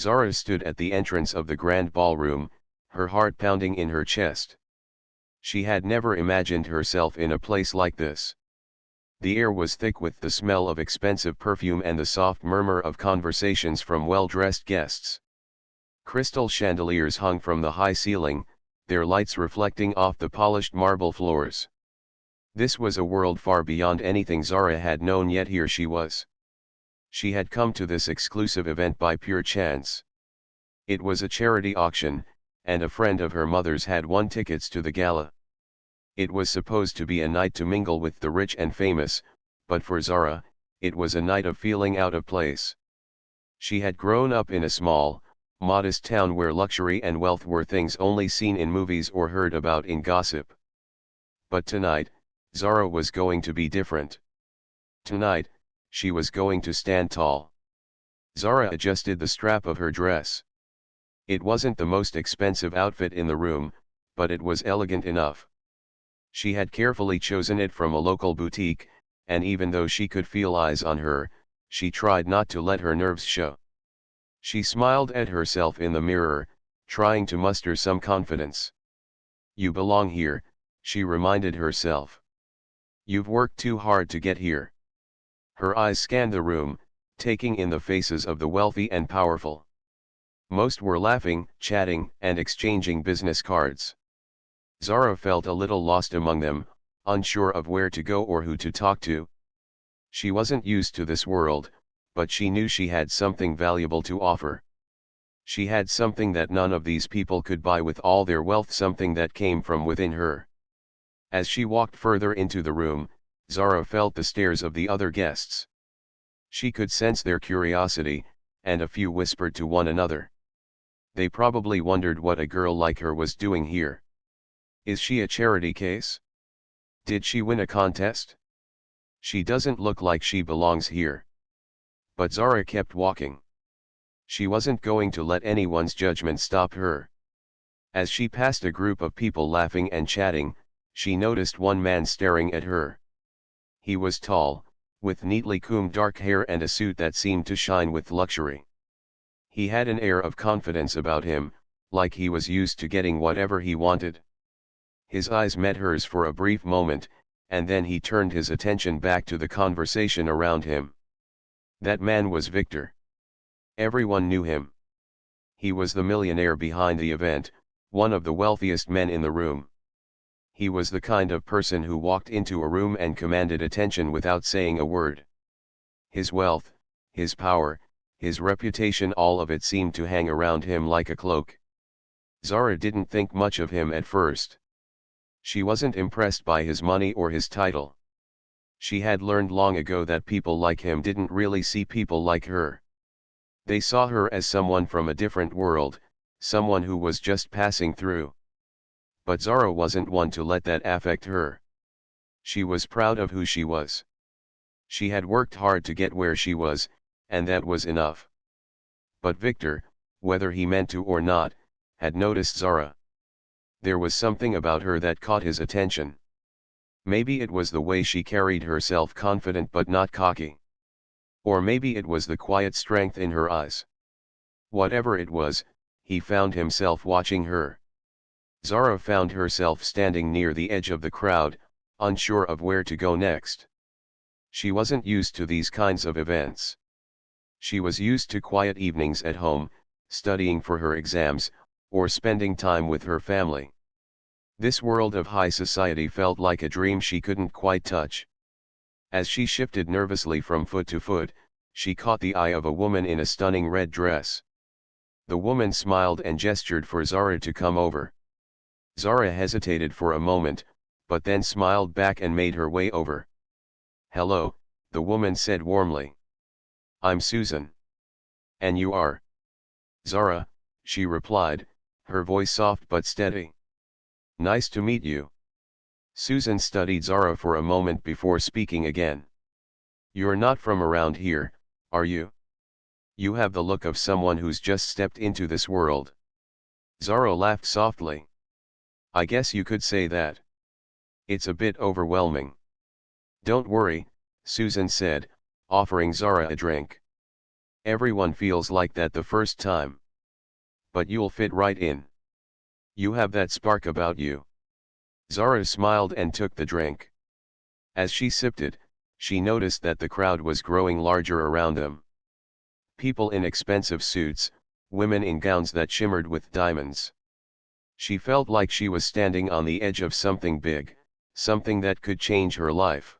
Zara stood at the entrance of the grand ballroom, her heart pounding in her chest. She had never imagined herself in a place like this. The air was thick with the smell of expensive perfume and the soft murmur of conversations from well-dressed guests. Crystal chandeliers hung from the high ceiling, their lights reflecting off the polished marble floors. This was a world far beyond anything Zara had known, yet here she was. She had come to this exclusive event by pure chance. It was a charity auction, and a friend of her mother's had won tickets to the gala. It was supposed to be a night to mingle with the rich and famous, but for Zara, it was a night of feeling out of place. She had grown up in a small, modest town where luxury and wealth were things only seen in movies or heard about in gossip. But tonight, Zara was going to be different. Tonight, she was going to stand tall. Zara adjusted the strap of her dress. It wasn't the most expensive outfit in the room, but it was elegant enough. She had carefully chosen it from a local boutique, and even though she could feel eyes on her, she tried not to let her nerves show. She smiled at herself in the mirror, trying to muster some confidence. "You belong here," she reminded herself. "You've worked too hard to get here." Her eyes scanned the room, taking in the faces of the wealthy and powerful. Most were laughing, chatting, and exchanging business cards. Zara felt a little lost among them, unsure of where to go or who to talk to. She wasn't used to this world, but she knew she had something valuable to offer. She had something that none of these people could buy with all their wealth, something that came from within her. As she walked further into the room, Zara felt the stares of the other guests. She could sense their curiosity, and a few whispered to one another. They probably wondered what a girl like her was doing here. Is she a charity case? Did she win a contest? She doesn't look like she belongs here. But Zara kept walking. She wasn't going to let anyone's judgment stop her. As she passed a group of people laughing and chatting, she noticed one man staring at her. He was tall, with neatly combed dark hair and a suit that seemed to shine with luxury. He had an air of confidence about him, like he was used to getting whatever he wanted. His eyes met hers for a brief moment, and then he turned his attention back to the conversation around him. That man was Victor. Everyone knew him. He was the millionaire behind the event, one of the wealthiest men in the room. He was the kind of person who walked into a room and commanded attention without saying a word. His wealth, his power, his reputation, all of it seemed to hang around him like a cloak. Zara didn't think much of him at first. She wasn't impressed by his money or his title. She had learned long ago that people like him didn't really see people like her. They saw her as someone from a different world, someone who was just passing through. But Zara wasn't one to let that affect her. She was proud of who she was. She had worked hard to get where she was, and that was enough. But Victor, whether he meant to or not, had noticed Zara. There was something about her that caught his attention. Maybe it was the way she carried herself, confident but not cocky. Or maybe it was the quiet strength in her eyes. Whatever it was, he found himself watching her. Zara found herself standing near the edge of the crowd, unsure of where to go next. She wasn't used to these kinds of events. She was used to quiet evenings at home, studying for her exams, or spending time with her family. This world of high society felt like a dream she couldn't quite touch. As she shifted nervously from foot to foot, she caught the eye of a woman in a stunning red dress. The woman smiled and gestured for Zara to come over. Zara hesitated for a moment, but then smiled back and made her way over. "Hello," the woman said warmly. "I'm Susan." "And you are?" "Zara," she replied, her voice soft but steady. "Nice to meet you." Susan studied Zara for a moment before speaking again. "You're not from around here, are you? You have the look of someone who's just stepped into this world." Zara laughed softly. "I guess you could say that. It's a bit overwhelming." "Don't worry," Susan said, offering Zara a drink. Everyone feels like that the first time. But you'll fit right in. You have that spark about you. Zara smiled and took the drink. As she sipped it, she noticed that the crowd was growing larger around them. People in expensive suits, women in gowns that shimmered with diamonds. She felt like she was standing on the edge of something big, something that could change her life.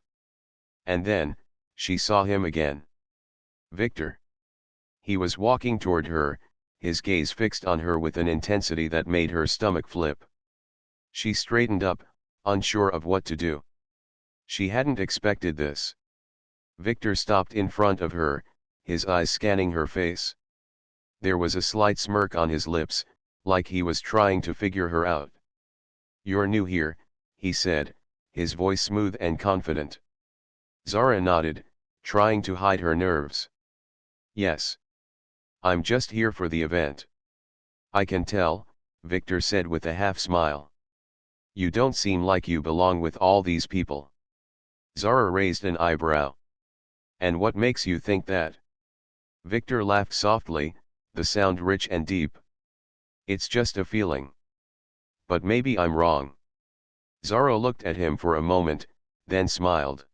And then, she saw him again. Victor. He was walking toward her, his gaze fixed on her with an intensity that made her stomach flip. She straightened up, unsure of what to do. She hadn't expected this. Victor stopped in front of her, his eyes scanning her face. There was a slight smirk on his lips, like he was trying to figure her out. "You're new here," he said, his voice smooth and confident. Zara nodded, trying to hide her nerves. "Yes. I'm just here for the event." "I can tell," Victor said with a half smile. "You don't seem like you belong with all these people." Zara raised an eyebrow. "And what makes you think that?" Victor laughed softly, the sound rich and deep. "It's just a feeling. But maybe I'm wrong." Zara looked at him for a moment, then smiled.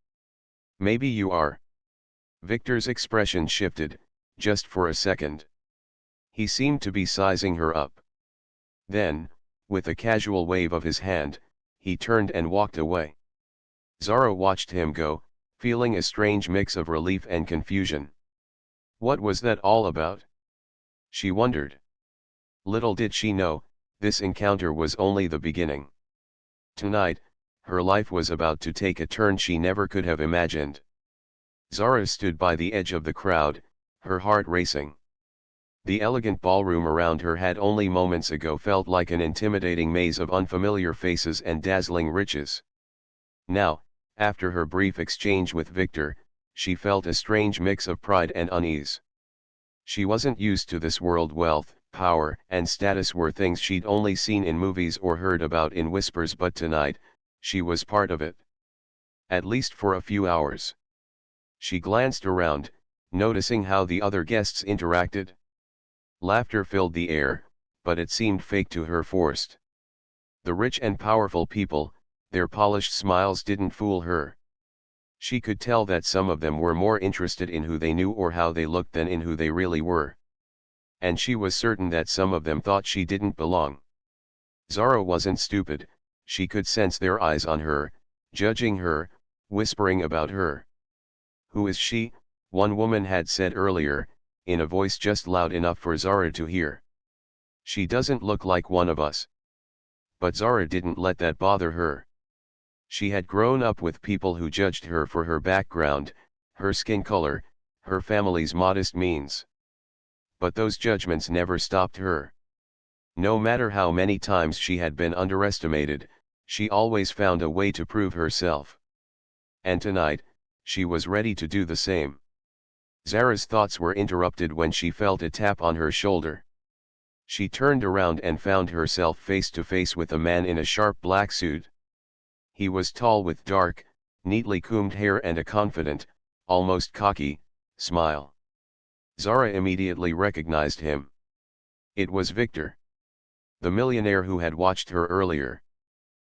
"Maybe you are." Victor's expression shifted, just for a second. He seemed to be sizing her up. Then, with a casual wave of his hand, he turned and walked away. Zara watched him go, feeling a strange mix of relief and confusion. What was that all about? She wondered. Little did she know, this encounter was only the beginning. Tonight, her life was about to take a turn she never could have imagined. Zara stood by the edge of the crowd, her heart racing. The elegant ballroom around her had only moments ago felt like an intimidating maze of unfamiliar faces and dazzling riches. Now, after her brief exchange with Victor, she felt a strange mix of pride and unease. She wasn't used to this world. Wealth, power, and status were things she'd only seen in movies or heard about in whispers, but tonight, she was part of it. At least for a few hours. She glanced around, noticing how the other guests interacted. Laughter filled the air, but it seemed fake to her, forced. The rich and powerful people, their polished smiles didn't fool her. She could tell that some of them were more interested in who they knew or how they looked than in who they really were. And she was certain that some of them thought she didn't belong. Zara wasn't stupid, she could sense their eyes on her, judging her, whispering about her. "Who is she?" one woman had said earlier, in a voice just loud enough for Zara to hear. "She doesn't look like one of us." But Zara didn't let that bother her. She had grown up with people who judged her for her background, her skin color, her family's modest means. But those judgments never stopped her. No matter how many times she had been underestimated, she always found a way to prove herself. And tonight, she was ready to do the same. Zara's thoughts were interrupted when she felt a tap on her shoulder. She turned around and found herself face to face with a man in a sharp black suit. He was tall with dark, neatly combed hair and a confident, almost cocky, smile. Zara immediately recognized him. It was Victor. The millionaire who had watched her earlier.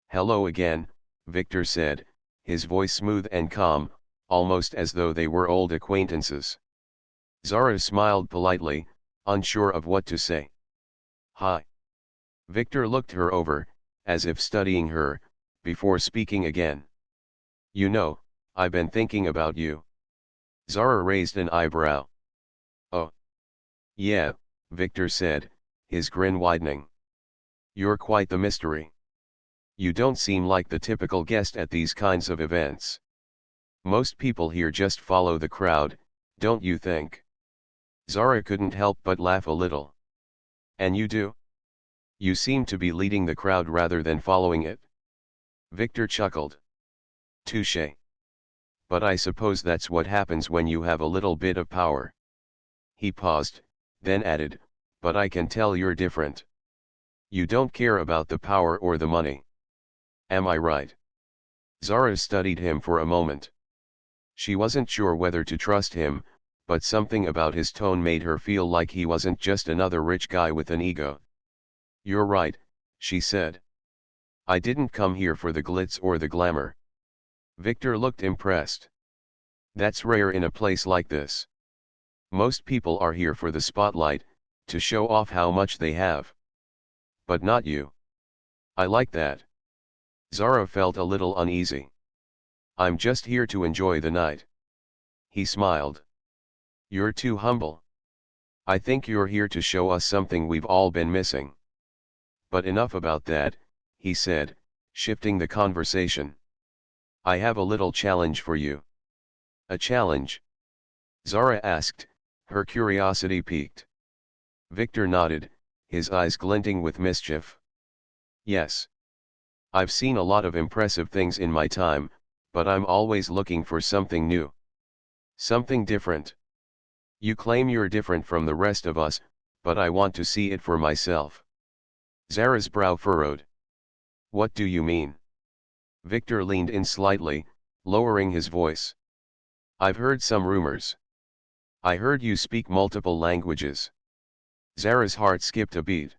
"Hello again," Victor said, his voice smooth and calm, almost as though they were old acquaintances. Zara smiled politely, unsure of what to say. "Hi." Victor looked her over, as if studying her, before speaking again. "You know, I've been thinking about you." Zara raised an eyebrow. "Oh. Yeah," Victor said, his grin widening. "You're quite the mystery. You don't seem like the typical guest at these kinds of events. Most people here just follow the crowd, don't you think?" Zara couldn't help but laugh a little. "And you do? You seem to be leading the crowd rather than following it." Victor chuckled. "Touché. But I suppose that's what happens when you have a little bit of power." He paused, then added, "But I can tell you're different. You don't care about the power or the money. Am I right?" Zara studied him for a moment. She wasn't sure whether to trust him, but something about his tone made her feel like he wasn't just another rich guy with an ego. "You're right," she said. "I didn't come here for the glitz or the glamour." Victor looked impressed. "That's rare in a place like this. Most people are here for the spotlight, to show off how much they have. But not you. I like that." Zara felt a little uneasy. "I'm just here to enjoy the night." He smiled. "You're too humble. I think you're here to show us something we've all been missing. But enough about that," he said, shifting the conversation. "I have a little challenge for you." "A challenge?" Zara asked, her curiosity piqued. Victor nodded, his eyes glinting with mischief. "Yes. I've seen a lot of impressive things in my time, but I'm always looking for something new. Something different. You claim you're different from the rest of us, but I want to see it for myself." Zara's brow furrowed. "What do you mean?" Victor leaned in slightly, lowering his voice. "I've heard some rumors. I heard you speak multiple languages." Zara's heart skipped a beat.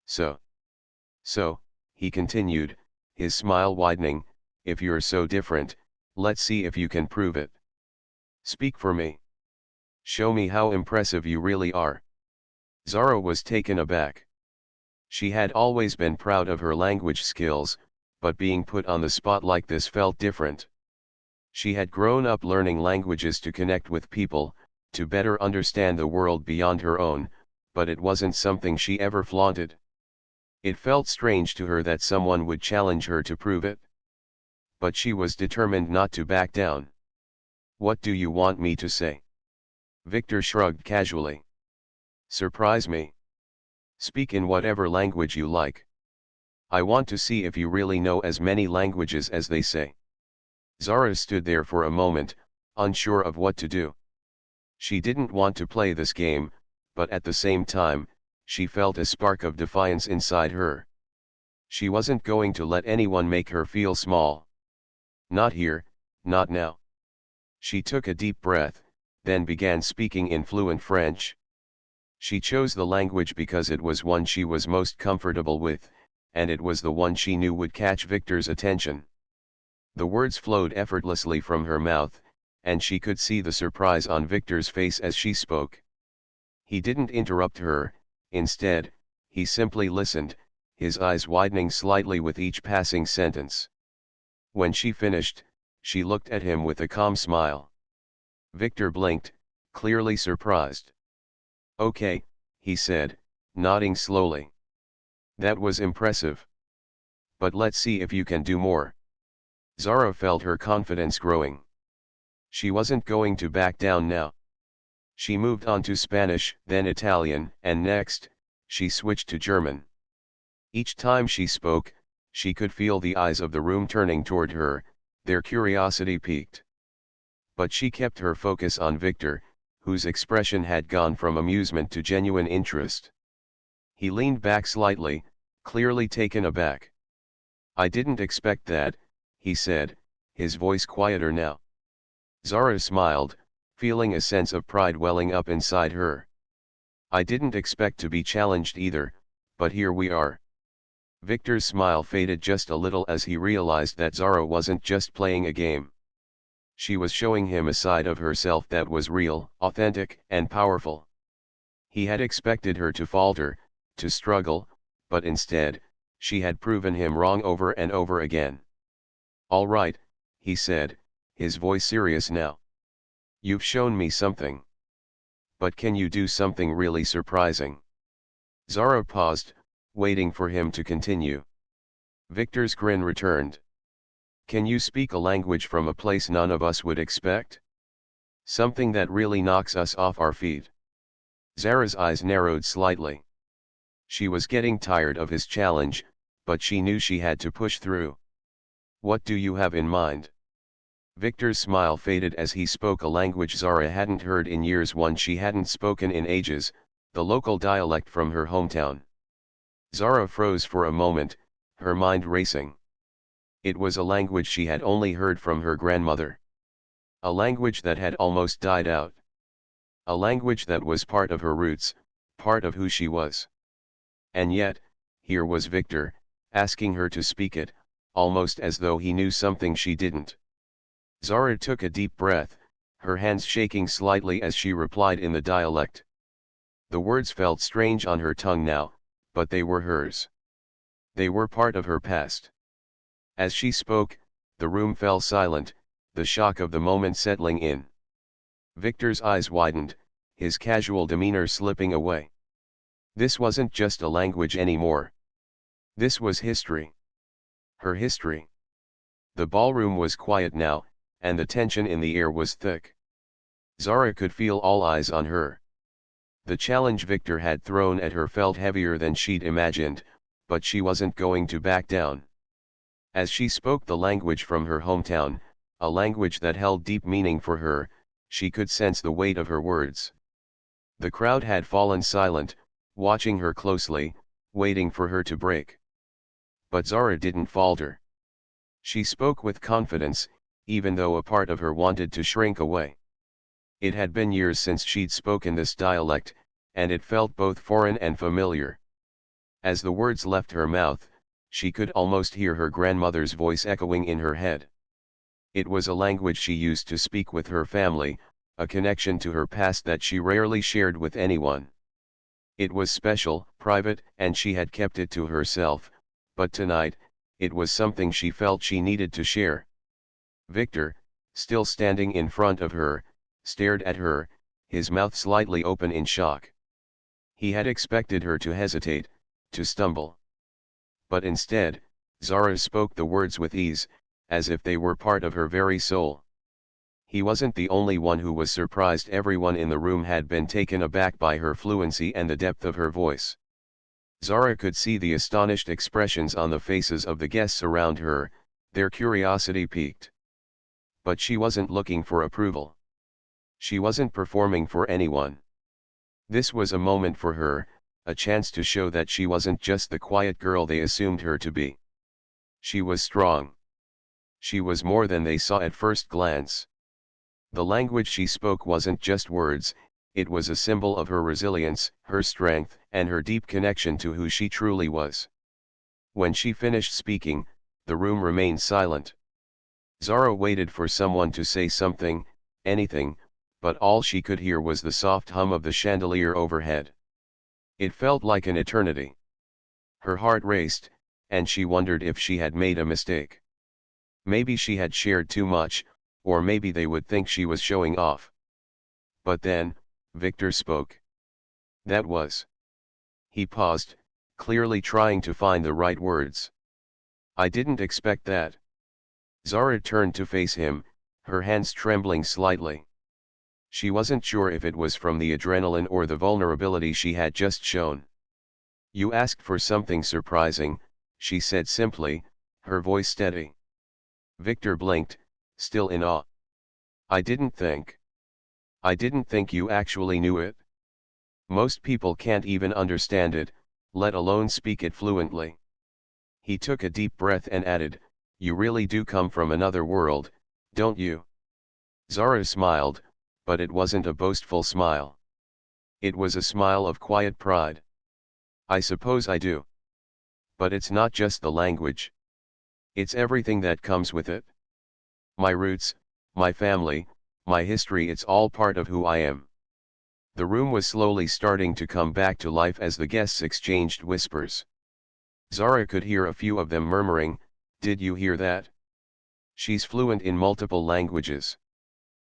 So, he continued, his smile widening, "if you're so different, let's see if you can prove it. Speak for me. Show me how impressive you really are." Zara was taken aback. She had always been proud of her language skills, but being put on the spot like this felt different. She had grown up learning languages to connect with people, to better understand the world beyond her own, but it wasn't something she ever flaunted. It felt strange to her that someone would challenge her to prove it. But she was determined not to back down. "What do you want me to say?" Victor shrugged casually. "Surprise me. Speak in whatever language you like. I want to see if you really know as many languages as they say." Zara stood there for a moment, unsure of what to do. She didn't want to play this game, but at the same time, she felt a spark of defiance inside her. She wasn't going to let anyone make her feel small. Not here, not now. She took a deep breath, then began speaking in fluent French. She chose the language because it was one she was most comfortable with, and it was the one she knew would catch Victor's attention. The words flowed effortlessly from her mouth, and she could see the surprise on Victor's face as she spoke. He didn't interrupt her, instead, he simply listened, his eyes widening slightly with each passing sentence. When she finished, she looked at him with a calm smile. Victor blinked, clearly surprised. "Okay," he said, nodding slowly. "That was impressive. But let's see if you can do more." Zara felt her confidence growing. She wasn't going to back down now. She moved on to Spanish, then Italian, and next, she switched to German. Each time she spoke, she could feel the eyes of the room turning toward her, their curiosity piqued. But she kept her focus on Victor, whose expression had gone from amusement to genuine interest. He leaned back slightly, clearly taken aback. "I didn't expect that," he said, his voice quieter now. Zara smiled, feeling a sense of pride welling up inside her. "I didn't expect to be challenged either, but here we are." Victor's smile faded just a little as he realized that Zara wasn't just playing a game. She was showing him a side of herself that was real, authentic, and powerful. He had expected her to falter, to struggle, but instead, she had proven him wrong over and over again. "All right," he said, his voice serious now. "You've shown me something. But can you do something really surprising?" Zara paused, waiting for him to continue. Victor's grin returned. "Can you speak a language from a place none of us would expect? Something that really knocks us off our feet?" Zara's eyes narrowed slightly. She was getting tired of his challenge, but she knew she had to push through. "What do you have in mind?" Victor's smile faded as he spoke a language Zara hadn't heard in years, one she hadn't spoken in ages, the local dialect from her hometown. Zara froze for a moment, her mind racing. It was a language she had only heard from her grandmother. A language that had almost died out. A language that was part of her roots, part of who she was. And yet, here was Victor, asking her to speak it, almost as though he knew something she didn't. Zara took a deep breath, her hands shaking slightly as she replied in the dialect. The words felt strange on her tongue now, but they were hers. They were part of her past. As she spoke, the room fell silent, the shock of the moment settling in. Victor's eyes widened, his casual demeanor slipping away. This wasn't just a language anymore. This was history. Her history. The ballroom was quiet now, and the tension in the air was thick. Zara could feel all eyes on her. The challenge Victor had thrown at her felt heavier than she'd imagined, but she wasn't going to back down. As she spoke the language from her hometown, a language that held deep meaning for her, she could sense the weight of her words. The crowd had fallen silent, watching her closely, waiting for her to break. But Zara didn't falter. She spoke with confidence, even though a part of her wanted to shrink away. It had been years since she'd spoken this dialect, and it felt both foreign and familiar. As the words left her mouth, she could almost hear her grandmother's voice echoing in her head. It was a language she used to speak with her family, a connection to her past that she rarely shared with anyone. It was special, private, and she had kept it to herself, but tonight, it was something she felt she needed to share. Victor, still standing in front of her, stared at her, his mouth slightly open in shock. He had expected her to hesitate, to stumble. But instead, Zara spoke the words with ease, as if they were part of her very soul. He wasn't the only one who was surprised. Everyone in the room had been taken aback by her fluency and the depth of her voice. Zara could see the astonished expressions on the faces of the guests around her, their curiosity piqued. But she wasn't looking for approval. She wasn't performing for anyone. This was a moment for her, a chance to show that she wasn't just the quiet girl they assumed her to be. She was strong. She was more than they saw at first glance. The language she spoke wasn't just words, it was a symbol of her resilience, her strength, and her deep connection to who she truly was. When she finished speaking, the room remained silent. Zara waited for someone to say something, anything, but all she could hear was the soft hum of the chandelier overhead. It felt like an eternity. Her heart raced, and she wondered if she had made a mistake. Maybe she had shared too much, or maybe they would think she was showing off. But then, Victor spoke. That was. He paused, clearly trying to find the right words. I didn't expect that. Zara turned to face him, her hands trembling slightly. She wasn't sure if it was from the adrenaline or the vulnerability she had just shown. You asked for something surprising, she said simply, her voice steady. Victor blinked, still in awe. I didn't think you actually knew it. Most people can't even understand it, let alone speak it fluently. He took a deep breath and added, you really do come from another world, don't you? Zara smiled, but it wasn't a boastful smile. It was a smile of quiet pride. I suppose I do. But it's not just the language. It's everything that comes with it. My roots, my family, my history, it's all part of who I am. The room was slowly starting to come back to life as the guests exchanged whispers. Zara could hear a few of them murmuring, did you hear that? She's fluent in multiple languages.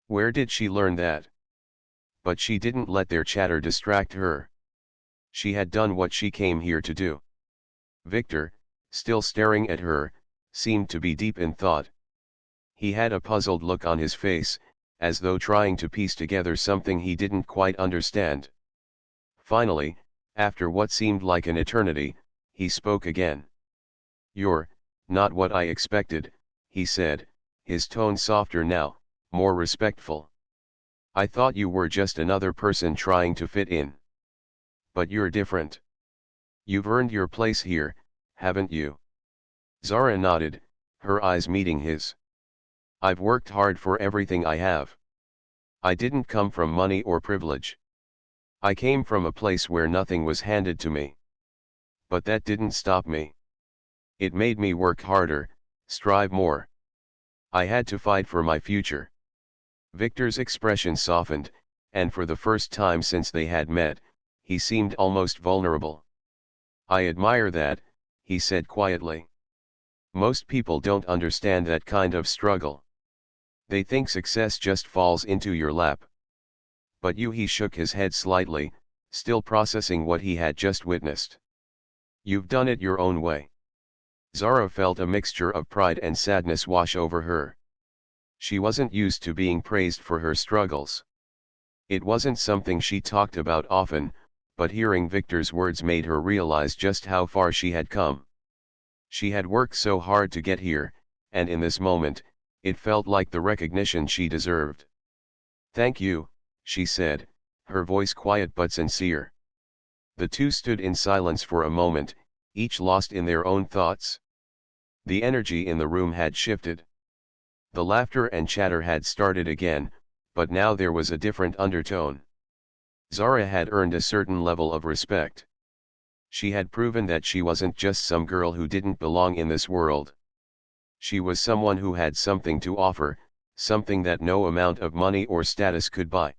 Where did she learn that? But she didn't let their chatter distract her. She had done what she came here to do. Victor, still staring at her, seemed to be deep in thought. He had a puzzled look on his face, as though trying to piece together something he didn't quite understand. Finally, after what seemed like an eternity, he spoke again. You're not what I expected, he said, his tone softer now, more respectful. I thought you were just another person trying to fit in. But you're different. You've earned your place here, haven't you? Zara nodded, her eyes meeting his. I've worked hard for everything I have. I didn't come from money or privilege. I came from a place where nothing was handed to me. But that didn't stop me. It made me work harder, strive more. I had to fight for my future. Victor's expression softened, and for the first time since they had met, he seemed almost vulnerable. I admire that, he said quietly. Most people don't understand that kind of struggle. They think success just falls into your lap. But he shook his head slightly, still processing what he had just witnessed. You've done it your own way. Zara felt a mixture of pride and sadness wash over her. She wasn't used to being praised for her struggles. It wasn't something she talked about often, but hearing Victor's words made her realize just how far she had come. She had worked so hard to get here, and in this moment, it felt like the recognition she deserved. Thank you, she said, her voice quiet but sincere. The two stood in silence for a moment, each lost in their own thoughts. The energy in the room had shifted. The laughter and chatter had started again, but now there was a different undertone. Zara had earned a certain level of respect. She had proven that she wasn't just some girl who didn't belong in this world. She was someone who had something to offer, something that no amount of money or status could buy.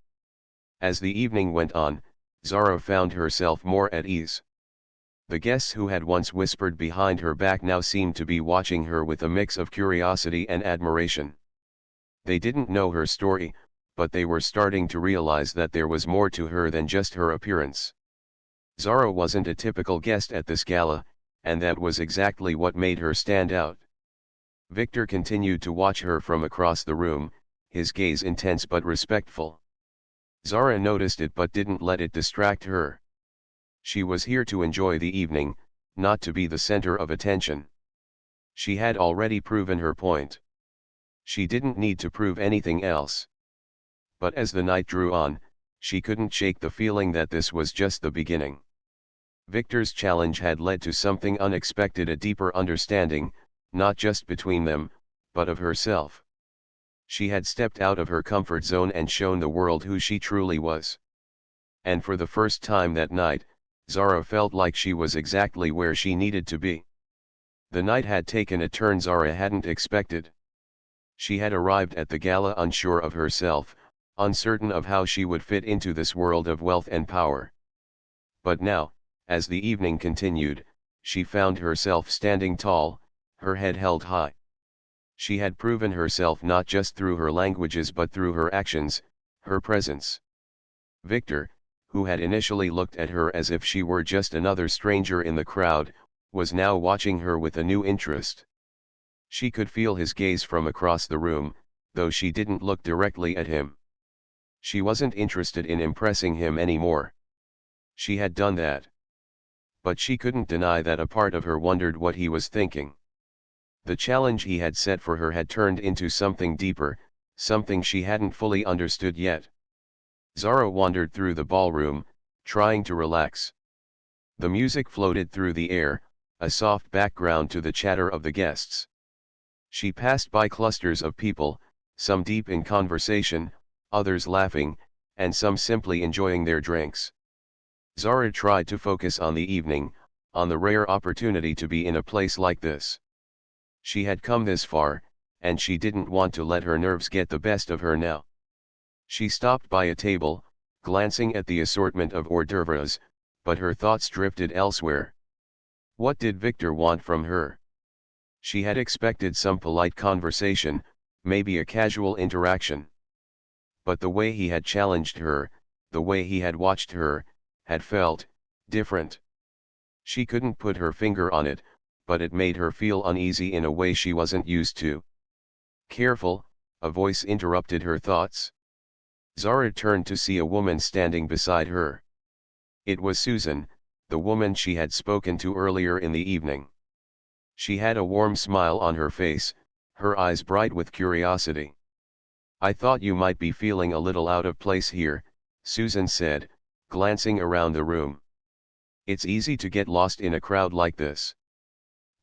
As the evening went on, Zara found herself more at ease. The guests who had once whispered behind her back now seemed to be watching her with a mix of curiosity and admiration. They didn't know her story, but they were starting to realize that there was more to her than just her appearance. Zara wasn't a typical guest at this gala, and that was exactly what made her stand out. Victor continued to watch her from across the room, his gaze intense but respectful. Zara noticed it but didn't let it distract her. She was here to enjoy the evening, not to be the center of attention. She had already proven her point. She didn't need to prove anything else. But as the night drew on, she couldn't shake the feeling that this was just the beginning. Victor's challenge had led to something unexpected, a deeper understanding, not just between them, but of herself. She had stepped out of her comfort zone and shown the world who she truly was. And for the first time that night, Zara felt like she was exactly where she needed to be. The night had taken a turn Zara hadn't expected. She had arrived at the gala unsure of herself, uncertain of how she would fit into this world of wealth and power. But now, as the evening continued, she found herself standing tall, her head held high. She had proven herself not just through her languages but through her actions, her presence. Victor, who had initially looked at her as if she were just another stranger in the crowd, was now watching her with a new interest. She could feel his gaze from across the room, though she didn't look directly at him. She wasn't interested in impressing him anymore. She had done that. But she couldn't deny that a part of her wondered what he was thinking. The challenge he had set for her had turned into something deeper, something she hadn't fully understood yet. Zara wandered through the ballroom, trying to relax. The music floated through the air, a soft background to the chatter of the guests. She passed by clusters of people, some deep in conversation, others laughing, and some simply enjoying their drinks. Zara tried to focus on the evening, on the rare opportunity to be in a place like this. She had come this far, and she didn't want to let her nerves get the best of her now. She stopped by a table, glancing at the assortment of hors d'oeuvres, but her thoughts drifted elsewhere. What did Victor want from her? She had expected some polite conversation, maybe a casual interaction. But the way he had challenged her, the way he had watched her, had felt different. She couldn't put her finger on it, but it made her feel uneasy in a way she wasn't used to. Careful, a voice interrupted her thoughts. Zara turned to see a woman standing beside her. It was Susan, the woman she had spoken to earlier in the evening. She had a warm smile on her face, her eyes bright with curiosity. "I thought you might be feeling a little out of place here," Susan said, glancing around the room. "It's easy to get lost in a crowd like this.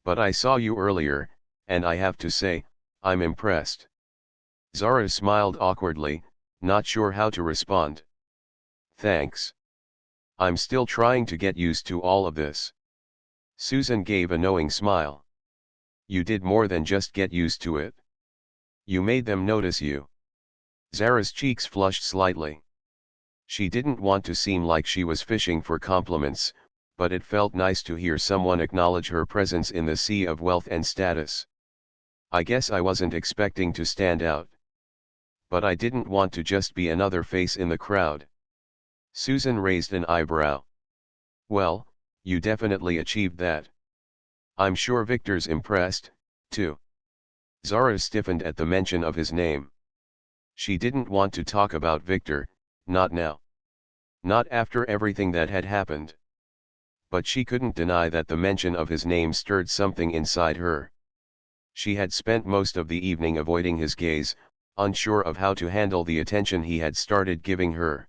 But I saw you earlier, and I have to say, I'm impressed." Zara smiled awkwardly, not sure how to respond. Thanks. I'm still trying to get used to all of this. Susan gave a knowing smile. You did more than just get used to it. You made them notice you. Zara's cheeks flushed slightly. She didn't want to seem like she was fishing for compliments, but it felt nice to hear someone acknowledge her presence in the sea of wealth and status. I guess I wasn't expecting to stand out. But I didn't want to just be another face in the crowd. Susan raised an eyebrow. Well, you definitely achieved that. I'm sure Victor's impressed, too. Zara stiffened at the mention of his name. She didn't want to talk about Victor, not now. Not after everything that had happened. But she couldn't deny that the mention of his name stirred something inside her. She had spent most of the evening avoiding his gaze, unsure of how to handle the attention he had started giving her.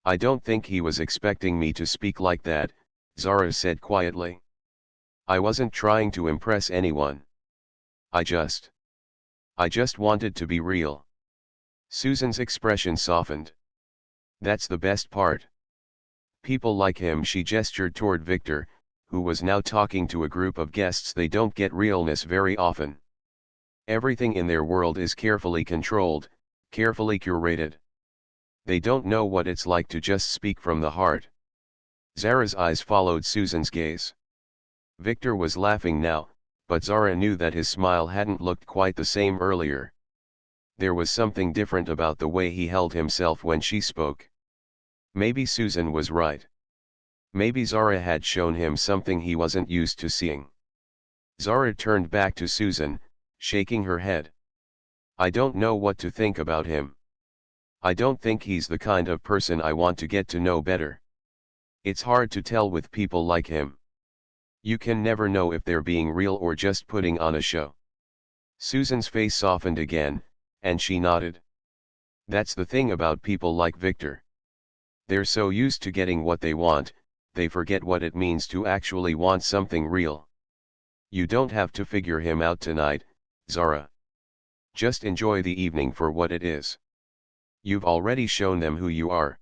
I don't think he was expecting me to speak like that, Zara said quietly. I wasn't trying to impress anyone. I just wanted to be real. Susan's expression softened. That's the best part. People like him. She gestured toward Victor, who was now talking to a group of guests. They don't get realness very often. Everything in their world is carefully controlled, carefully curated. They don't know what it's like to just speak from the heart. Zara's eyes followed Susan's gaze. Victor was laughing now, but Zara knew that his smile hadn't looked quite the same earlier. There was something different about the way he held himself when she spoke. Maybe Susan was right. Maybe Zara had shown him something he wasn't used to seeing. Zara turned back to Susan, shaking her head. I don't know what to think about him. I don't think he's the kind of person I want to get to know better. It's hard to tell with people like him. You can never know if they're being real or just putting on a show. Susan's face softened again, and she nodded. That's the thing about people like Victor. They're so used to getting what they want, they forget what it means to actually want something real. You don't have to figure him out tonight, Zara. Just enjoy the evening for what it is. You've already shown them who you are.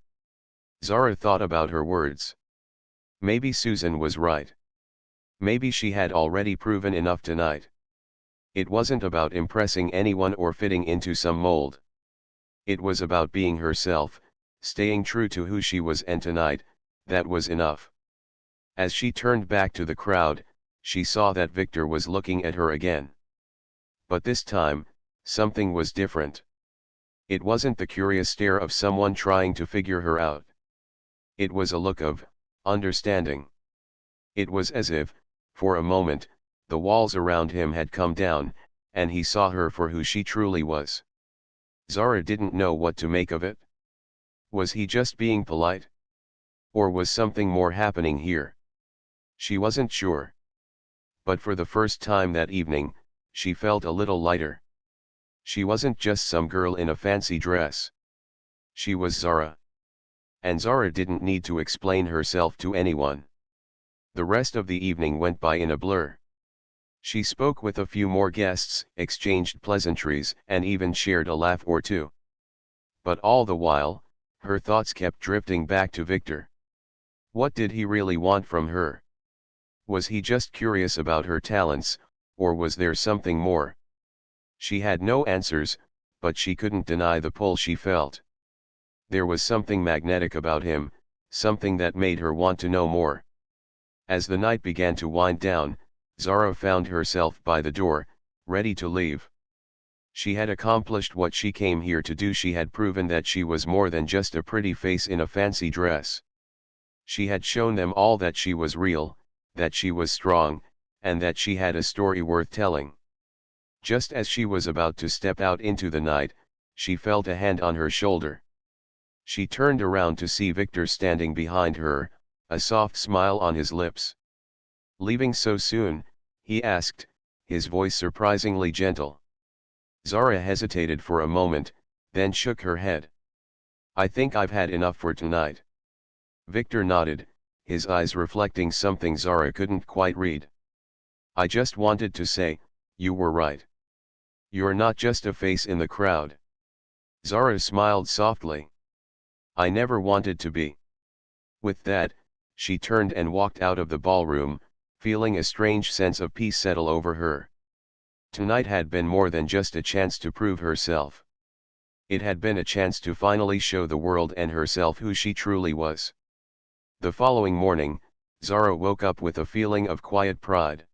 Zara thought about her words. Maybe Susan was right. Maybe she had already proven enough tonight. It wasn't about impressing anyone or fitting into some mold. It was about being herself, staying true to who she was, and tonight, that was enough. As she turned back to the crowd, she saw that Victor was looking at her again. But this time, something was different. It wasn't the curious stare of someone trying to figure her out. It was a look of understanding. It was as if, for a moment, the walls around him had come down, and he saw her for who she truly was. Zara didn't know what to make of it. Was he just being polite? Or was something more happening here? She wasn't sure. But for the first time that evening, she felt a little lighter. She wasn't just some girl in a fancy dress. She was Zara. And Zara didn't need to explain herself to anyone. The rest of the evening went by in a blur. She spoke with a few more guests, exchanged pleasantries, and even shared a laugh or two. But all the while, her thoughts kept drifting back to Victor. What did he really want from her? Was he just curious about her talents, or was there something more? She had no answers, but she couldn't deny the pull she felt. There was something magnetic about him, something that made her want to know more. As the night began to wind down, Zara found herself by the door, ready to leave. She had accomplished what she came here to do. She had proven that she was more than just a pretty face in a fancy dress. She had shown them all that she was real, that she was strong, and that she had a story worth telling. Just as she was about to step out into the night, she felt a hand on her shoulder. She turned around to see Victor standing behind her, a soft smile on his lips. "Leaving so soon?" he asked, his voice surprisingly gentle. Zara hesitated for a moment, then shook her head. "I think I've had enough for tonight." Victor nodded, his eyes reflecting something Zara couldn't quite read. "I just wanted to say, you were right. You're not just a face in the crowd. Zara smiled softly. I never wanted to be. With that, she turned and walked out of the ballroom, feeling a strange sense of peace settle over her. Tonight had been more than just a chance to prove herself. It had been a chance to finally show the world and herself who she truly was. The following morning, Zara woke up with a feeling of quiet pride.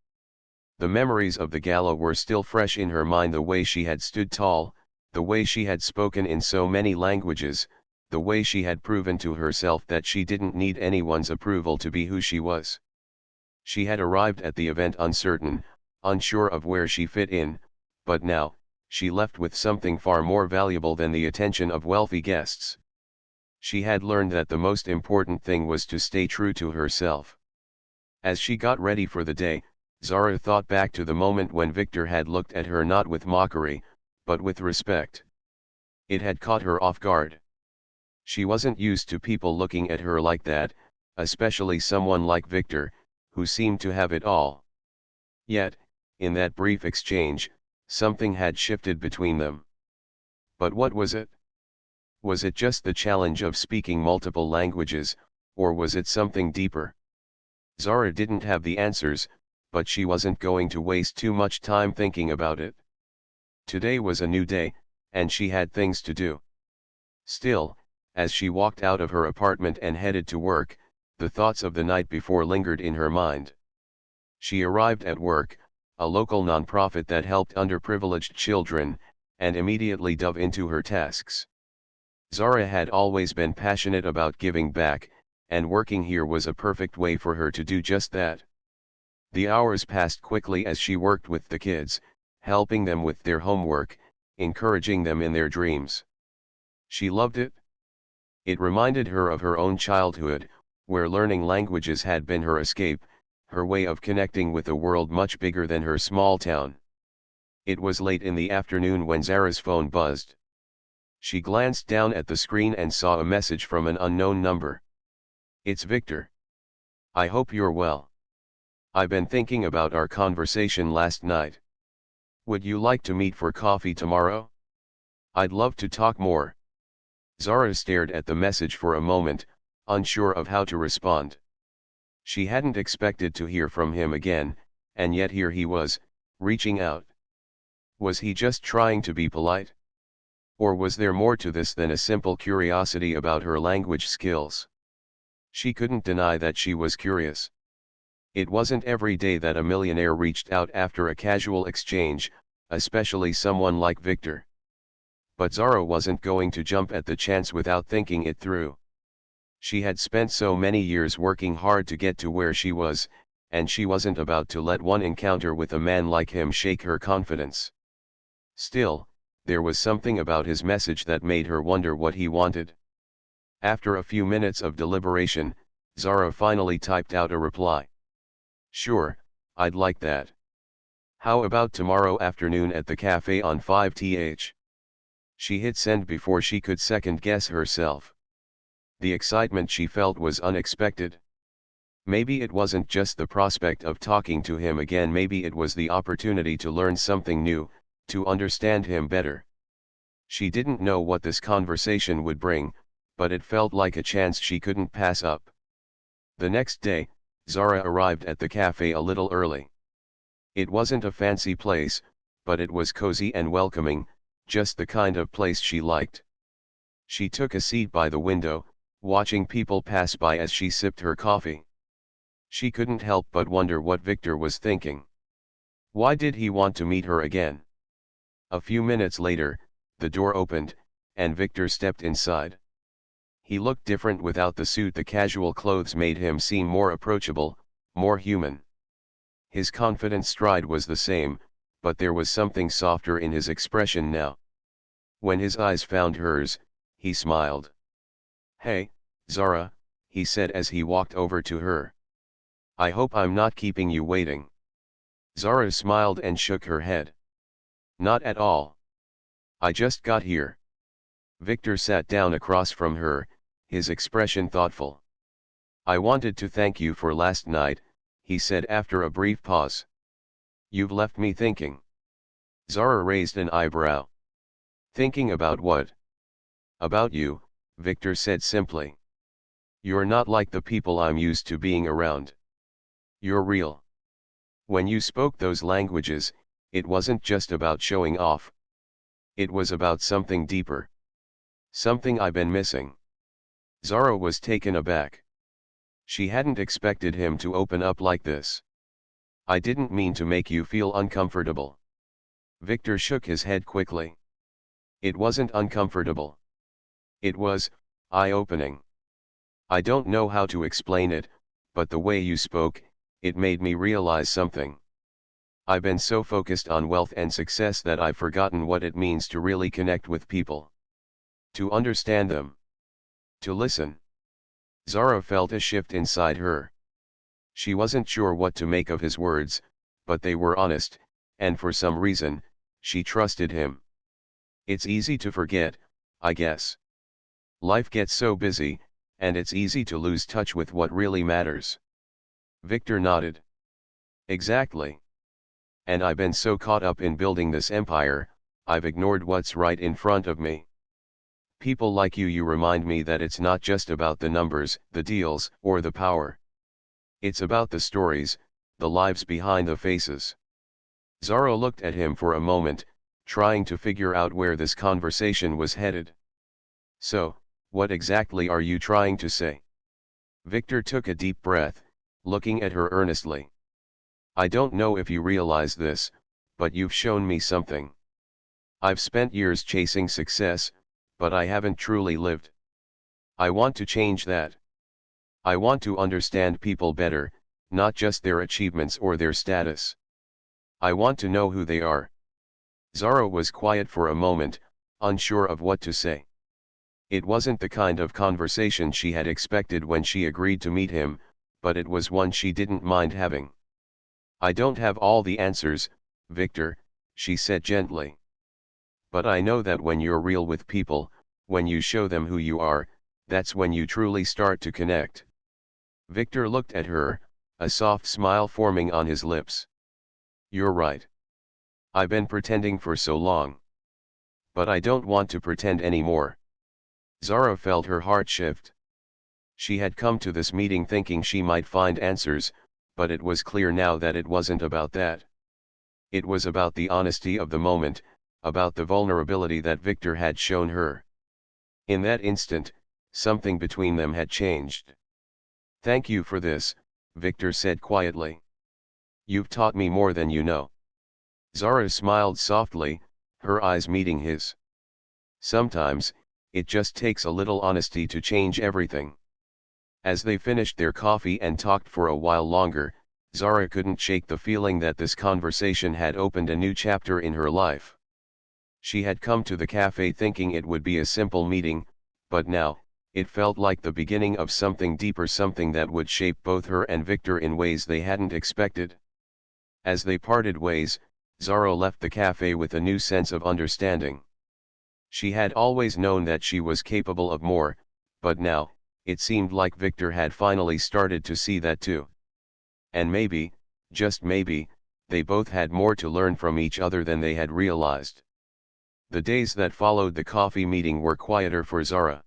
The memories of the gala were still fresh in her mind, the way she had stood tall, the way she had spoken in so many languages, the way she had proven to herself that she didn't need anyone's approval to be who she was. She had arrived at the event uncertain, unsure of where she fit in, but now, she left with something far more valuable than the attention of wealthy guests. She had learned that the most important thing was to stay true to herself. As she got ready for the day, Zara thought back to the moment when Victor had looked at her not with mockery, but with respect. It had caught her off guard. She wasn't used to people looking at her like that, especially someone like Victor, who seemed to have it all. Yet, in that brief exchange, something had shifted between them. But what was it? Was it just the challenge of speaking multiple languages, or was it something deeper? Zara didn't have the answers, but she wasn't going to waste too much time thinking about it. Today was a new day, and she had things to do. Still, as she walked out of her apartment and headed to work, the thoughts of the night before lingered in her mind. She arrived at work, a local nonprofit that helped underprivileged children, and immediately dove into her tasks. Zara had always been passionate about giving back, and working here was a perfect way for her to do just that. The hours passed quickly as she worked with the kids, helping them with their homework, encouraging them in their dreams. She loved it. It reminded her of her own childhood, where learning languages had been her escape, her way of connecting with a world much bigger than her small town. It was late in the afternoon when Zara's phone buzzed. She glanced down at the screen and saw a message from an unknown number. It's Victor. I hope you're well. I've been thinking about our conversation last night. Would you like to meet for coffee tomorrow? I'd love to talk more. Zara stared at the message for a moment, unsure of how to respond. She hadn't expected to hear from him again, and yet here he was, reaching out. Was he just trying to be polite? Or was there more to this than a simple curiosity about her language skills? She couldn't deny that she was curious. It wasn't every day that a millionaire reached out after a casual exchange, especially someone like Victor. But Zara wasn't going to jump at the chance without thinking it through. She had spent so many years working hard to get to where she was, and she wasn't about to let one encounter with a man like him shake her confidence. Still, there was something about his message that made her wonder what he wanted. After a few minutes of deliberation, Zara finally typed out a reply. Sure, I'd like that. How about tomorrow afternoon at the cafe on 5th? She hit send before she could second-guess herself. The excitement she felt was unexpected. Maybe it wasn't just the prospect of talking to him again, maybe it was the opportunity to learn something new, to understand him better. She didn't know what this conversation would bring, but it felt like a chance she couldn't pass up. The next day, Zara arrived at the cafe a little early. It wasn't a fancy place, but it was cozy and welcoming, just the kind of place she liked. She took a seat by the window, watching people pass by as she sipped her coffee. She couldn't help but wonder what Victor was thinking. Why did he want to meet her again? A few minutes later, the door opened, and Victor stepped inside. He looked different without the suit. The casual clothes made him seem more approachable, more human. His confident stride was the same, but there was something softer in his expression now. When his eyes found hers, he smiled. Hey, Zara, he said as he walked over to her. I hope I'm not keeping you waiting. Zara smiled and shook her head. Not at all. I just got here. Victor sat down across from her, his expression thoughtful. I wanted to thank you for last night, he said after a brief pause. You've left me thinking. Zara raised an eyebrow. Thinking about what? About you, Victor said simply. You're not like the people I'm used to being around. You're real. When you spoke those languages, it wasn't just about showing off. It was about something deeper. Something I've been missing. Zara was taken aback. She hadn't expected him to open up like this. I didn't mean to make you feel uncomfortable. Victor shook his head quickly. It wasn't uncomfortable. It was eye-opening. I don't know how to explain it, but the way you spoke, it made me realize something. I've been so focused on wealth and success that I've forgotten what it means to really connect with people. To understand them. To listen. Zara felt a shift inside her. She wasn't sure what to make of his words, but they were honest, and for some reason, she trusted him. It's easy to forget, I guess. Life gets so busy, and it's easy to lose touch with what really matters. Victor nodded. Exactly. And I've been so caught up in building this empire, I've ignored what's right in front of me. People like you remind me that it's not just about the numbers, the deals, or the power. It's about the stories, the lives behind the faces. Zara looked at him for a moment, trying to figure out where this conversation was headed. So, what exactly are you trying to say? Victor took a deep breath, looking at her earnestly. I don't know if you realize this, but you've shown me something. I've spent years chasing success, but I haven't truly lived. I want to change that. I want to understand people better, not just their achievements or their status. I want to know who they are. Zara was quiet for a moment, unsure of what to say. It wasn't the kind of conversation she had expected when she agreed to meet him, but it was one she didn't mind having. I don't have all the answers, Victor, she said gently. But I know that when you're real with people, when you show them who you are, that's when you truly start to connect. Victor looked at her, a soft smile forming on his lips. You're right. I've been pretending for so long. But I don't want to pretend anymore. Zara felt her heart shift. She had come to this meeting thinking she might find answers, but it was clear now that it wasn't about that. It was about the honesty of the moment, about the vulnerability that Victor had shown her. In that instant, something between them had changed. Thank you for this, Victor said quietly. You've taught me more than you know. Zara smiled softly, her eyes meeting his. Sometimes, it just takes a little honesty to change everything. As they finished their coffee and talked for a while longer, Zara couldn't shake the feeling that this conversation had opened a new chapter in her life. She had come to the cafe thinking it would be a simple meeting, but now, it felt like the beginning of something deeper, something that would shape both her and Victor in ways they hadn't expected. As they parted ways, Zara left the cafe with a new sense of understanding. She had always known that she was capable of more, but now, it seemed like Victor had finally started to see that too. And maybe, just maybe, they both had more to learn from each other than they had realized. The days that followed the coffee meeting were quieter for Zara.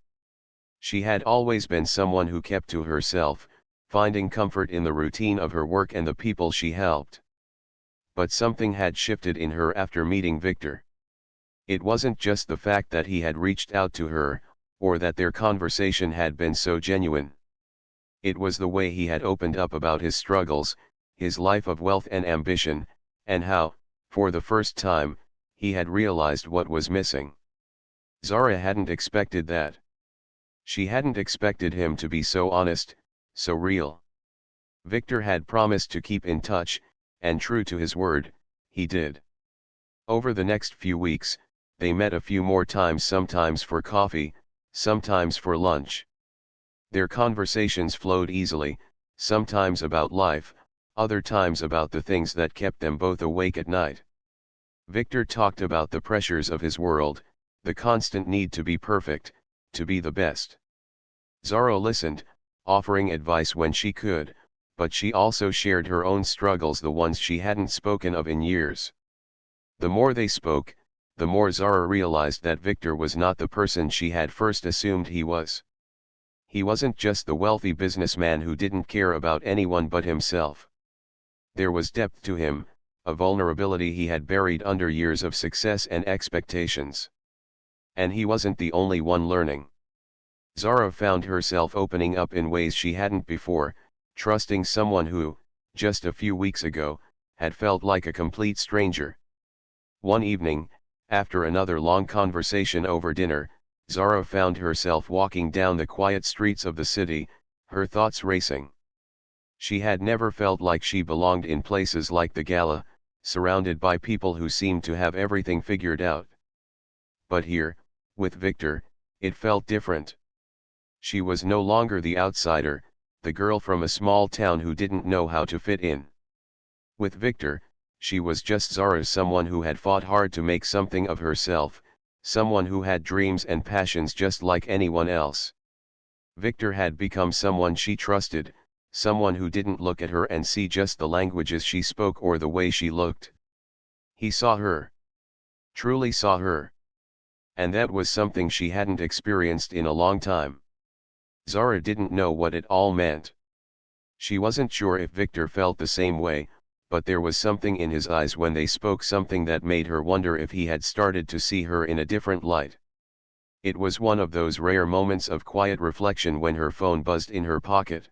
She had always been someone who kept to herself, finding comfort in the routine of her work and the people she helped. But something had shifted in her after meeting Victor. It wasn't just the fact that he had reached out to her, or that their conversation had been so genuine. It was the way he had opened up about his struggles, his life of wealth and ambition, and how, for the first time, he had realized what was missing. Zara hadn't expected that. She hadn't expected him to be so honest, so real. Victor had promised to keep in touch, and true to his word, he did. Over the next few weeks, they met a few more times, sometimes for coffee, sometimes for lunch. Their conversations flowed easily, sometimes about life, other times about the things that kept them both awake at night. Victor talked about the pressures of his world, the constant need to be perfect, to be the best. Zara listened, offering advice when she could, but she also shared her own struggles, the ones she hadn't spoken of in years. The more they spoke, the more Zara realized that Victor was not the person she had first assumed he was. He wasn't just the wealthy businessman who didn't care about anyone but himself. There was depth to him, a vulnerability he had buried under years of success and expectations. And he wasn't the only one learning. Zara found herself opening up in ways she hadn't before, trusting someone who, just a few weeks ago, had felt like a complete stranger. One evening, after another long conversation over dinner, Zara found herself walking down the quiet streets of the city, her thoughts racing. She had never felt like she belonged in places like the Gala, surrounded by people who seemed to have everything figured out. But here, with Victor, it felt different. She was no longer the outsider, the girl from a small town who didn't know how to fit in. With Victor, she was just Zara, someone who had fought hard to make something of herself, someone who had dreams and passions just like anyone else. Victor had become someone she trusted, someone who didn't look at her and see just the languages she spoke or the way she looked. He saw her. Truly saw her. And that was something she hadn't experienced in a long time. Zara didn't know what it all meant. She wasn't sure if Victor felt the same way, but there was something in his eyes when they spoke, something that made her wonder if he had started to see her in a different light. It was one of those rare moments of quiet reflection when her phone buzzed in her pocket.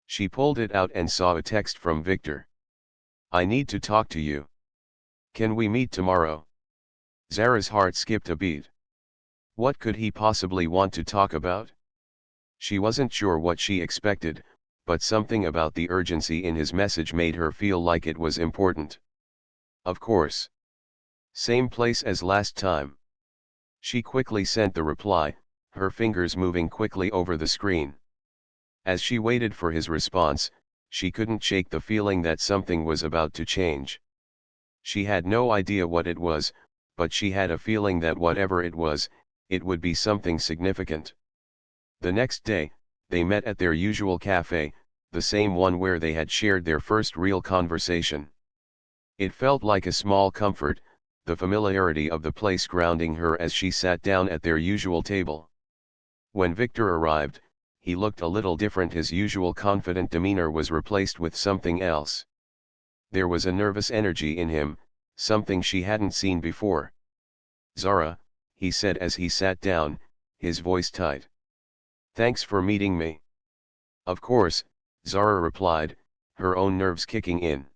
She pulled it out and saw a text from Victor. "I need to talk to you. Can we meet tomorrow?" Zara's heart skipped a beat. What could he possibly want to talk about? She wasn't sure what she expected, but something about the urgency in his message made her feel like it was important. Of course. Same place as last time. She quickly sent the reply, her fingers moving quickly over the screen. As she waited for his response, she couldn't shake the feeling that something was about to change. She had no idea what it was, but she had a feeling that whatever it was, it would be something significant. The next day, they met at their usual cafe, the same one where they had shared their first real conversation. It felt like a small comfort, the familiarity of the place grounding her as she sat down at their usual table. When Victor arrived, he looked a little different. His usual confident demeanor was replaced with something else. There was a nervous energy in him, something she hadn't seen before. "Zara," he said as he sat down, his voice tight. "Thanks for meeting me." "Of course," Zara replied, her own nerves kicking in.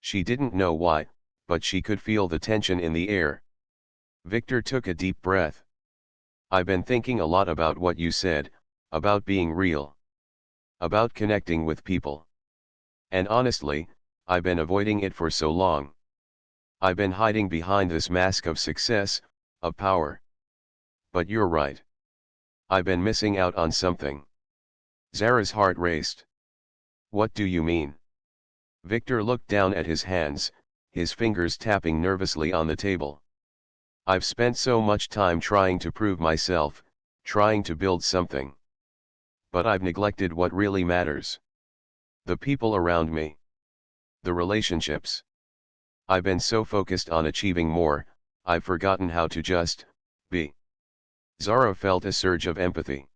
She didn't know why, but she could feel the tension in the air. Victor took a deep breath. "I've been thinking a lot about what you said, about being real. About connecting with people. And honestly, I've been avoiding it for so long. I've been hiding behind this mask of success, of power. But you're right. I've been missing out on something." Zara's heart raced. "What do you mean?" Victor looked down at his hands, his fingers tapping nervously on the table. "I've spent so much time trying to prove myself, trying to build something. But I've neglected what really matters. The people around me. The relationships. I've been so focused on achieving more, I've forgotten how to just be." Zara felt a surge of empathy.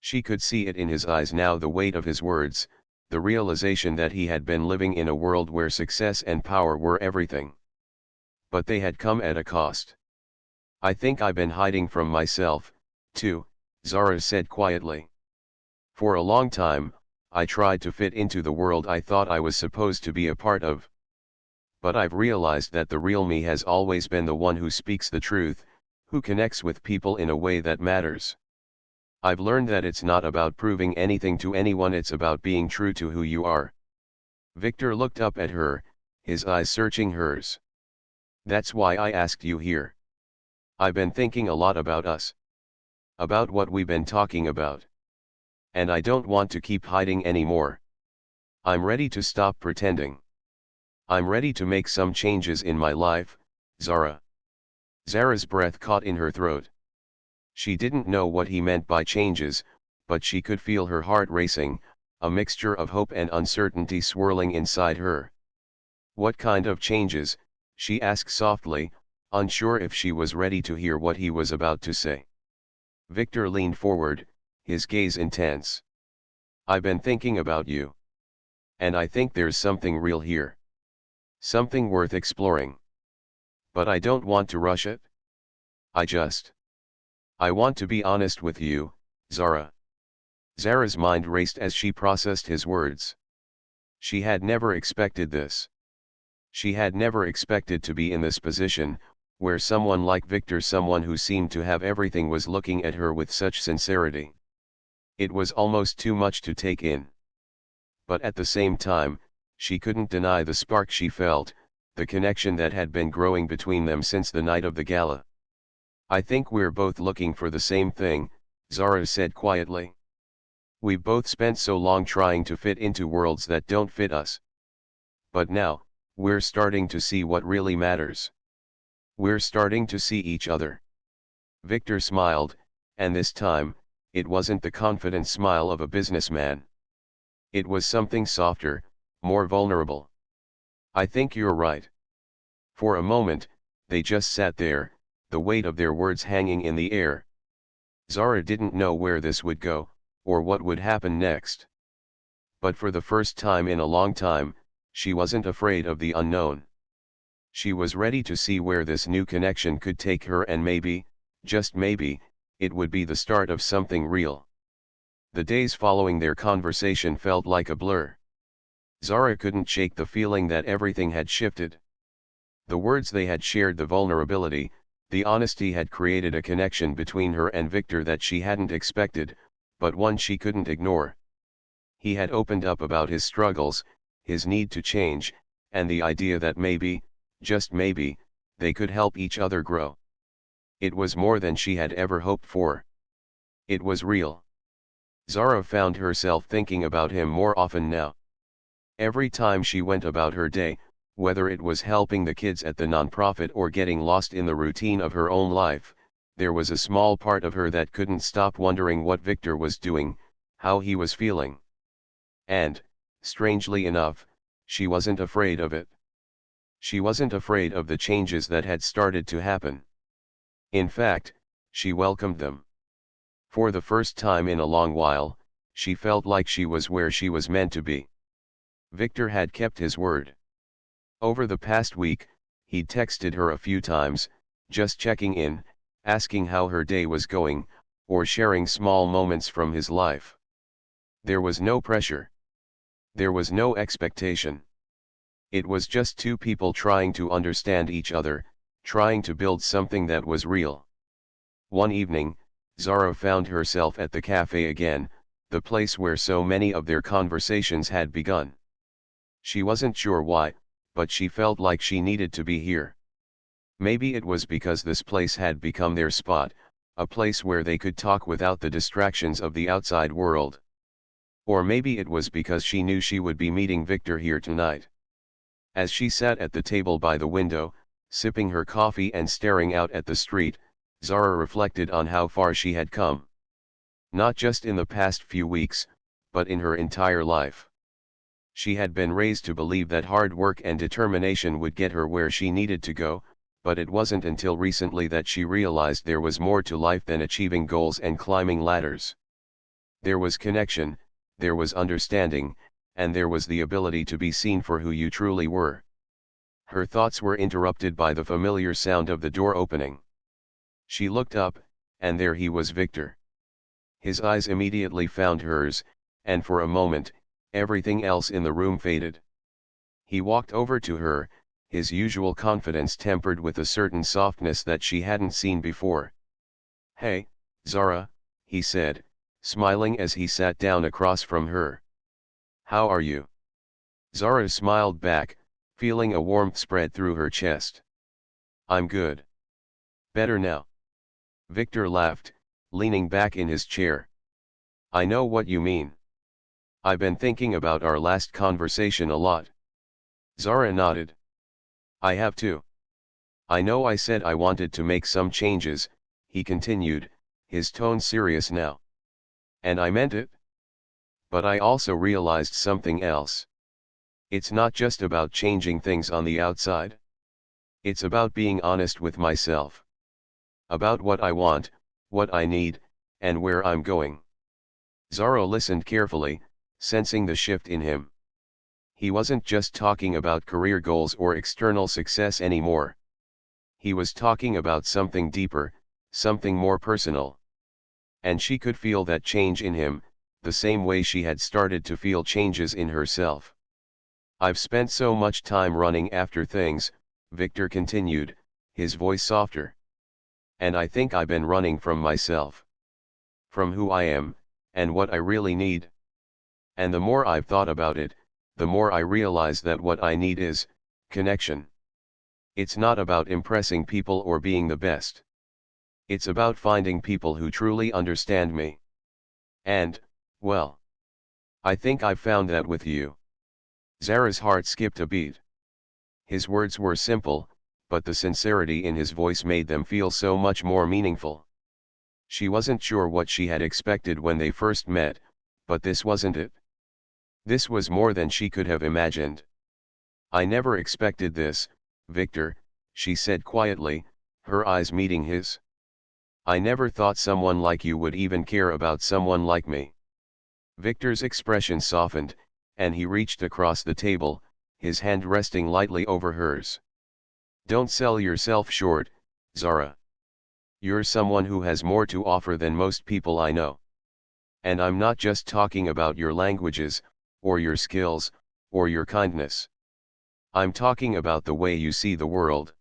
She could see it in his eyes now, the weight of his words, the realization that he had been living in a world where success and power were everything. But they had come at a cost. "I think I've been hiding from myself, too," Zara said quietly. "For a long time, I tried to fit into the world I thought I was supposed to be a part of. But I've realized that the real me has always been the one who speaks the truth, who connects with people in a way that matters. I've learned that it's not about proving anything to anyone, it's about being true to who you are." Victor looked up at her, his eyes searching hers. "That's why I asked you here. I've been thinking a lot about us. About what we've been talking about. And I don't want to keep hiding anymore. I'm ready to stop pretending. I'm ready to make some changes in my life, Zara." Zara's breath caught in her throat. She didn't know what he meant by changes, but she could feel her heart racing, a mixture of hope and uncertainty swirling inside her. "What kind of changes?" she asked softly, unsure if she was ready to hear what he was about to say. Victor leaned forward, his gaze intense. "I've been thinking about you. And I think there's something real here. Something worth exploring. But I don't want to rush it. I want to be honest with you, Zara." Zara's mind raced as she processed his words. She had never expected this. She had never expected to be in this position, where someone like Victor, someone who seemed to have everything, was looking at her with such sincerity. It was almost too much to take in. But at the same time, she couldn't deny the spark she felt, the connection that had been growing between them since the night of the gala. "I think we're both looking for the same thing," Zara said quietly. "We've both spent so long trying to fit into worlds that don't fit us. But now, we're starting to see what really matters. We're starting to see each other." Victor smiled, and this time, it wasn't the confident smile of a businessman. It was something softer, more vulnerable. "I think you're right." For a moment, they just sat there, the weight of their words hanging in the air. Zara didn't know where this would go, or what would happen next. But for the first time in a long time, she wasn't afraid of the unknown. She was ready to see where this new connection could take her, and maybe, just maybe, it would be the start of something real. The days following their conversation felt like a blur. Zara couldn't shake the feeling that everything had shifted. The words they had shared, the vulnerability, the honesty had created a connection between her and Victor that she hadn't expected, but one she couldn't ignore. He had opened up about his struggles, his need to change, and the idea that maybe, just maybe, they could help each other grow. It was more than she had ever hoped for. It was real. Zara found herself thinking about him more often now. Every time she went about her day, whether it was helping the kids at the nonprofit or getting lost in the routine of her own life, there was a small part of her that couldn't stop wondering what Victor was doing, how he was feeling. And, strangely enough, she wasn't afraid of it. She wasn't afraid of the changes that had started to happen. In fact, she welcomed them. For the first time in a long while, she felt like she was where she was meant to be. Victor had kept his word. Over the past week, he'd texted her a few times, just checking in, asking how her day was going, or sharing small moments from his life. There was no pressure. There was no expectation. It was just two people trying to understand each other, trying to build something that was real. One evening, Zara found herself at the cafe again, the place where so many of their conversations had begun. She wasn't sure why, but she felt like she needed to be here. Maybe it was because this place had become their spot, a place where they could talk without the distractions of the outside world. Or maybe it was because she knew she would be meeting Victor here tonight. As she sat at the table by the window, sipping her coffee and staring out at the street, Zara reflected on how far she had come. Not just in the past few weeks, but in her entire life. She had been raised to believe that hard work and determination would get her where she needed to go, but it wasn't until recently that she realized there was more to life than achieving goals and climbing ladders. There was connection, there was understanding, and there was the ability to be seen for who you truly were. Her thoughts were interrupted by the familiar sound of the door opening. She looked up, and there he was, Victor. His eyes immediately found hers, and for a moment, everything else in the room faded. He walked over to her, his usual confidence tempered with a certain softness that she hadn't seen before. "Hey, Zara," he said, smiling as he sat down across from her. "How are you?" Zara smiled back, feeling a warmth spread through her chest. "I'm good. Better now." Victor laughed, leaning back in his chair. "I know what you mean. I've been thinking about our last conversation a lot." Zara nodded. "I have too. I know I said I wanted to make some changes," he continued, his tone serious now. "And I meant it. But I also realized something else. It's not just about changing things on the outside. It's about being honest with myself. About what I want, what I need, and where I'm going. Zara listened carefully, sensing the shift in him. He wasn't just talking about career goals or external success anymore. He was talking about something deeper, something more personal. And she could feel that change in him, the same way she had started to feel changes in herself. I've spent so much time running after things, Victor continued, his voice softer. And I think I've been running from myself. From who I am, and what I really need. And the more I've thought about it, the more I realize that what I need is connection. It's not about impressing people or being the best. It's about finding people who truly understand me. And, well, I think I've found that with you. Zara's heart skipped a beat. His words were simple, but the sincerity in his voice made them feel so much more meaningful. She wasn't sure what she had expected when they first met, but this wasn't it. This was more than she could have imagined. I never expected this, Victor, she said quietly, her eyes meeting his. I never thought someone like you would even care about someone like me. Victor's expression softened, and he reached across the table, his hand resting lightly over hers. Don't sell yourself short, Zara. You're someone who has more to offer than most people I know. And I'm not just talking about your languages, or your skills, or your kindness. I'm talking about the way you see the world.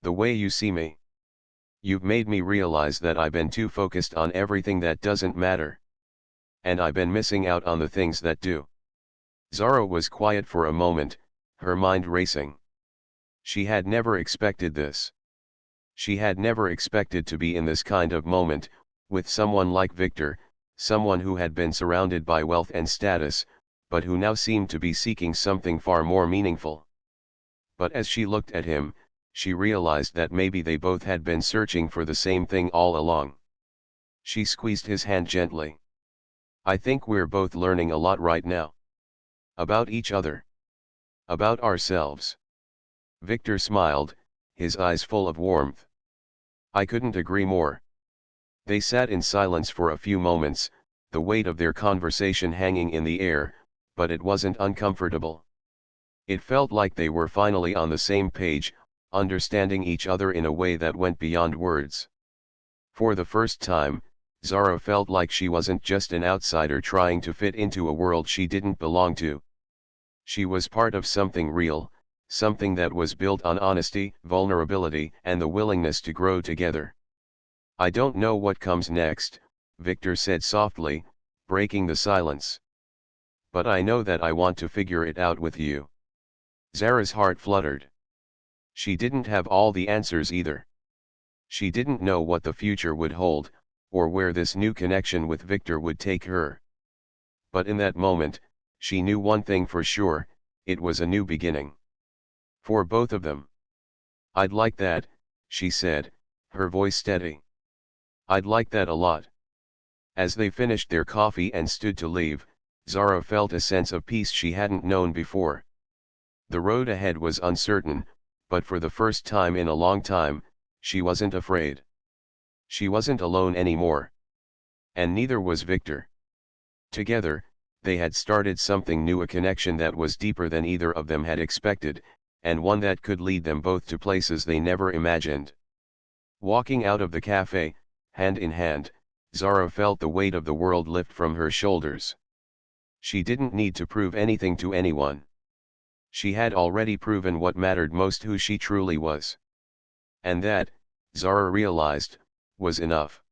The way you see me. You've made me realize that I've been too focused on everything that doesn't matter. And I've been missing out on the things that do. Zara was quiet for a moment, her mind racing. She had never expected this. She had never expected to be in this kind of moment, with someone like Victor, someone who had been surrounded by wealth and status, but who now seemed to be seeking something far more meaningful. But as she looked at him, she realized that maybe they both had been searching for the same thing all along. She squeezed his hand gently. I think we're both learning a lot right now. About each other. About ourselves. Victor smiled, his eyes full of warmth. I couldn't agree more. They sat in silence for a few moments, the weight of their conversation hanging in the air, but it wasn't uncomfortable. It felt like they were finally on the same page, understanding each other in a way that went beyond words. For the first time, Zara felt like she wasn't just an outsider trying to fit into a world she didn't belong to. She was part of something real, something that was built on honesty, vulnerability, and the willingness to grow together. I don't know what comes next, Victor said softly, breaking the silence. But I know that I want to figure it out with you. Zara's heart fluttered. She didn't have all the answers either. She didn't know what the future would hold, or where this new connection with Victor would take her. But in that moment, she knew one thing for sure, it was a new beginning. For both of them. I'd like that, she said, her voice steady. I'd like that a lot. As they finished their coffee and stood to leave, Zara felt a sense of peace she hadn't known before. The road ahead was uncertain, but for the first time in a long time, she wasn't afraid. She wasn't alone anymore. And neither was Victor. Together, they had started something new, a connection that was deeper than either of them had expected, and one that could lead them both to places they never imagined. Walking out of the cafe, hand in hand, Zara felt the weight of the world lift from her shoulders. She didn't need to prove anything to anyone. She had already proven what mattered most, who she truly was. And that, Zara realized, was enough.